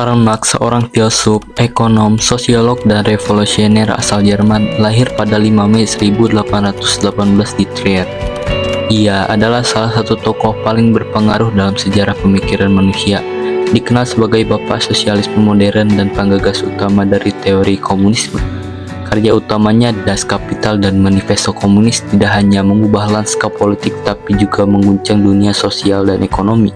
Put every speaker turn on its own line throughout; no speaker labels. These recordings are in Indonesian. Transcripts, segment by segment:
Karl Marx, seorang filsuf, ekonom, sosiolog, dan revolusioner asal Jerman, lahir pada 5 Mei 1818 di Trier. Ia adalah salah satu tokoh paling berpengaruh dalam sejarah pemikiran manusia, dikenal sebagai bapak sosialisme modern dan penggagas utama dari teori komunisme. Karya utamanya Das Kapital dan Manifesto Komunis tidak hanya mengubah lanskap politik tapi juga mengguncang dunia sosial dan ekonomi.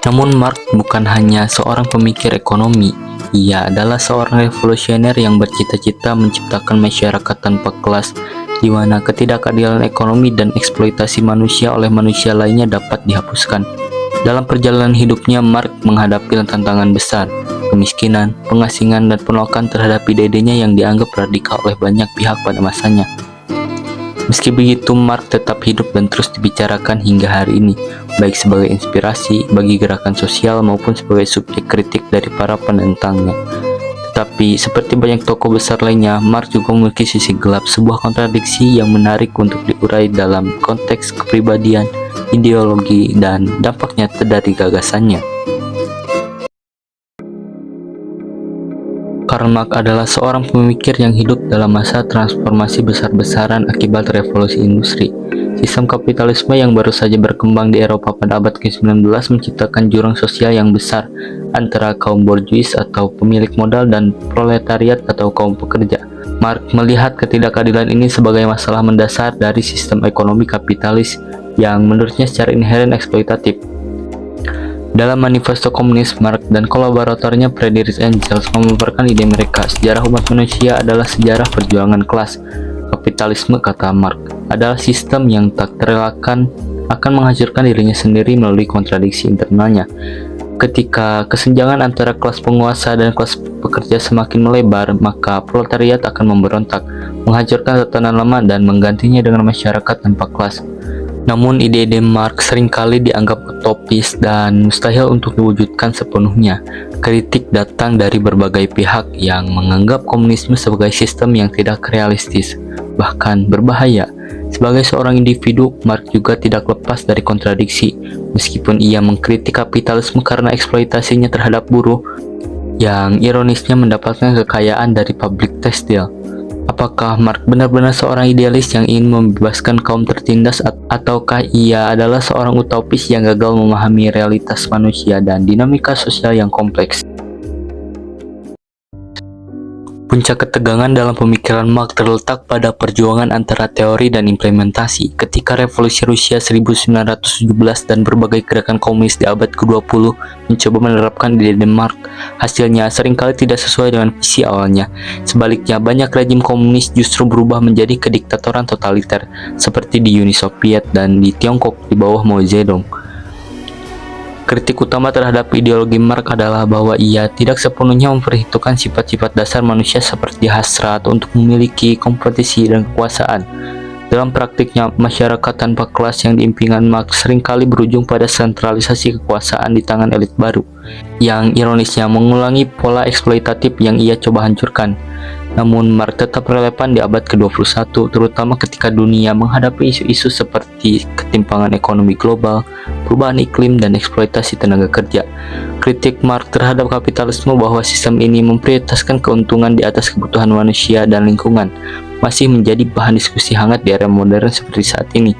Namun Marx bukan hanya seorang pemikir ekonomi, ia adalah seorang revolusioner yang bercita-cita menciptakan masyarakat tanpa kelas, di mana ketidakadilan ekonomi dan eksploitasi manusia oleh manusia lainnya dapat dihapuskan. Dalam perjalanan hidupnya, Marx menghadapi tantangan besar, kemiskinan, pengasingan, dan penolakan terhadap ide-idenya yang dianggap radikal oleh banyak pihak pada masanya. Meski begitu, Marx tetap hidup dan terus dibicarakan hingga hari ini, baik sebagai inspirasi bagi gerakan sosial maupun sebagai subjek kritik dari para penentangnya. Tetapi, seperti banyak tokoh besar lainnya, Marx juga memiliki sisi gelap, sebuah kontradiksi yang menarik untuk diurai dalam konteks kepribadian, ideologi, dan dampak nyata dari gagasannya. Karl Marx adalah seorang pemikir yang hidup dalam masa transformasi besar-besaran akibat revolusi industri. Sistem kapitalisme yang baru saja berkembang di Eropa pada abad ke-19 menciptakan jurang sosial yang besar antara kaum borjuis atau pemilik modal dan proletariat atau kaum pekerja. Marx melihat ketidakadilan ini sebagai masalah mendasar dari sistem ekonomi kapitalis yang menurutnya secara inheren eksploitatif. Dalam Manifesto Komunis, Marx dan kolaboratornya Friedrich Engels memaparkan ide mereka, sejarah umat manusia adalah sejarah perjuangan kelas. Kapitalisme, kata Marx, adalah sistem yang tak terelakkan akan menghancurkan dirinya sendiri melalui kontradiksi internalnya. Ketika kesenjangan antara kelas penguasa dan kelas pekerja semakin melebar, maka proletariat akan memberontak, menghancurkan tatanan lama dan menggantinya dengan masyarakat tanpa kelas. Namun ide-ide Marx seringkali dianggap utopis dan mustahil untuk diwujudkan sepenuhnya. Kritik datang dari berbagai pihak yang menganggap komunisme sebagai sistem yang tidak realistis, bahkan berbahaya. Sebagai seorang individu, Marx juga tidak lepas dari kontradiksi. Meskipun ia mengkritik kapitalisme karena eksploitasinya terhadap buruh, yang ironisnya mendapatkan kekayaan dari pabrik tekstil. Apakah Marx benar-benar seorang idealis yang ingin membebaskan kaum tertindas, ataukah ia adalah seorang utopis yang gagal memahami realitas manusia dan dinamika sosial yang kompleks? Puncak ketegangan dalam pemikiran Marx terletak pada perjuangan antara teori dan implementasi. Ketika revolusi Rusia 1917 dan berbagai gerakan komunis di abad ke-20 mencoba menerapkan ide Marx, hasilnya seringkali tidak sesuai dengan visi awalnya. Sebaliknya, banyak rejim komunis justru berubah menjadi kediktatoran totaliter, seperti di Uni Soviet dan di Tiongkok di bawah Mao Zedong. Kritik utama terhadap ideologi Marx adalah bahwa ia tidak sepenuhnya memperhitungkan sifat-sifat dasar manusia seperti hasrat untuk memiliki kompetisi dan kekuasaan. Dalam praktiknya, masyarakat tanpa kelas yang diimpikan Marx seringkali berujung pada sentralisasi kekuasaan di tangan elit baru, yang ironisnya mengulangi pola eksploitatif yang ia coba hancurkan. Namun Marx tetap relevan di abad ke-21, terutama ketika dunia menghadapi isu-isu seperti ketimpangan ekonomi global, perubahan iklim, dan eksploitasi tenaga kerja. Kritik Marx terhadap kapitalisme bahwa sistem ini memprioritaskan keuntungan di atas kebutuhan manusia dan lingkungan masih menjadi bahan diskusi hangat di era modern seperti saat ini.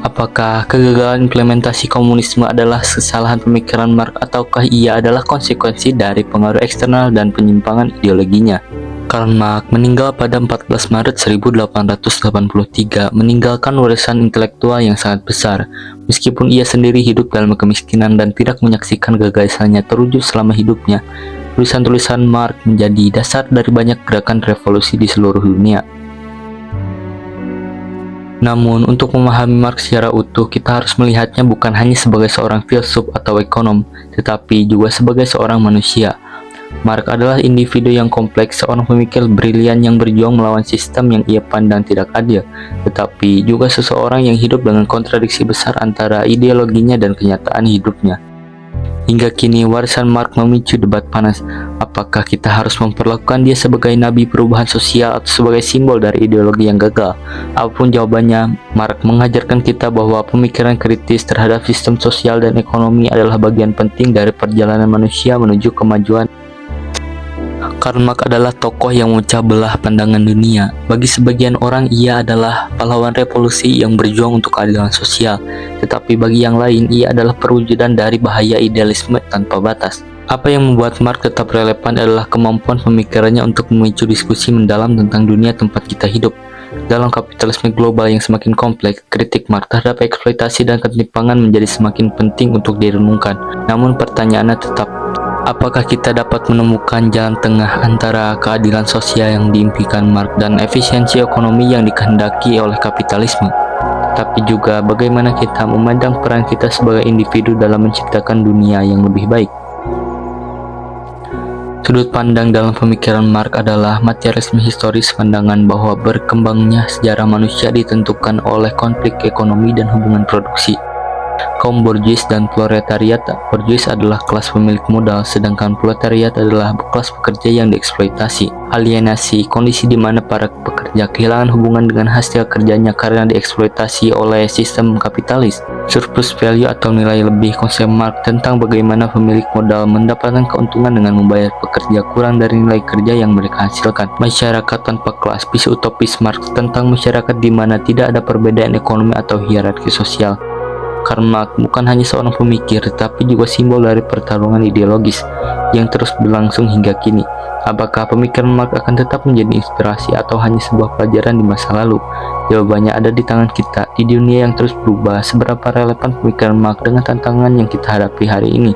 Apakah kegagalan implementasi komunisme adalah kesalahan pemikiran Marx, ataukah ia adalah konsekuensi dari pengaruh eksternal dan penyimpangan ideologinya? Karl Marx meninggal pada 14 Maret 1883, meninggalkan warisan intelektual yang sangat besar. Meskipun ia sendiri hidup dalam kemiskinan dan tidak menyaksikan gagasannya terwujud selama hidupnya, tulisan-tulisan Marx menjadi dasar dari banyak gerakan revolusi di seluruh dunia. Namun, untuk memahami Marx secara utuh, kita harus melihatnya bukan hanya sebagai seorang filsuf atau ekonom, tetapi juga sebagai seorang manusia. Marx adalah individu yang kompleks, seorang pemikir brilian yang berjuang melawan sistem yang ia pandang tidak adil, tetapi juga seseorang yang hidup dengan kontradiksi besar antara ideologinya dan kenyataan hidupnya. Hingga kini warisan Marx memicu debat panas. Apakah kita harus memperlakukan dia sebagai nabi perubahan sosial atau sebagai simbol dari ideologi yang gagal? Apapun jawabannya, Marx mengajarkan kita bahwa pemikiran kritis terhadap sistem sosial dan ekonomi adalah bagian penting dari perjalanan manusia menuju kemajuan. Karl Marx adalah tokoh yang memecah belah pandangan dunia. Bagi sebagian orang, ia adalah pahlawan revolusi yang berjuang untuk keadilan sosial. Tetapi bagi yang lain, ia adalah perwujudan dari bahaya idealisme tanpa batas. Apa yang membuat Marx tetap relevan adalah kemampuan pemikirannya untuk memicu diskusi mendalam tentang dunia tempat kita hidup. Dalam kapitalisme global yang semakin kompleks, kritik Marx terhadap eksploitasi dan ketimpangan menjadi semakin penting untuk direnungkan. Namun pertanyaannya tetap, apakah kita dapat menemukan jalan tengah antara keadilan sosial yang diimpikan Marx dan efisiensi ekonomi yang dikehendaki oleh kapitalisme? Tapi juga bagaimana kita memandang peran kita sebagai individu dalam menciptakan dunia yang lebih baik? Sudut pandang dalam pemikiran Marx adalah materialisme historis, pandangan bahwa berkembangnya sejarah manusia ditentukan oleh konflik ekonomi dan hubungan produksi. Kaum borjuis dan proletariat. Borjuis adalah kelas pemilik modal, sedangkan proletariat adalah kelas pekerja yang dieksploitasi. Alienasi, kondisi di mana para pekerja kehilangan hubungan dengan hasil kerjanya karena dieksploitasi oleh sistem kapitalis. Surplus value atau nilai lebih, konsep Marx tentang bagaimana pemilik modal mendapatkan keuntungan dengan membayar pekerja kurang dari nilai kerja yang mereka hasilkan. Masyarakat tanpa kelas, visi utopis Marx tentang masyarakat di mana tidak ada perbedaan ekonomi atau hierarki sosial. Karl Marx bukan hanya seorang pemikir, tetapi juga simbol dari pertarungan ideologis yang terus berlangsung hingga kini. Apakah pemikiran Marx akan tetap menjadi inspirasi atau hanya sebuah pelajaran di masa lalu? Jawabannya ada di tangan kita. Di dunia yang terus berubah, seberapa relevan pemikiran Marx dengan tantangan yang kita hadapi hari ini?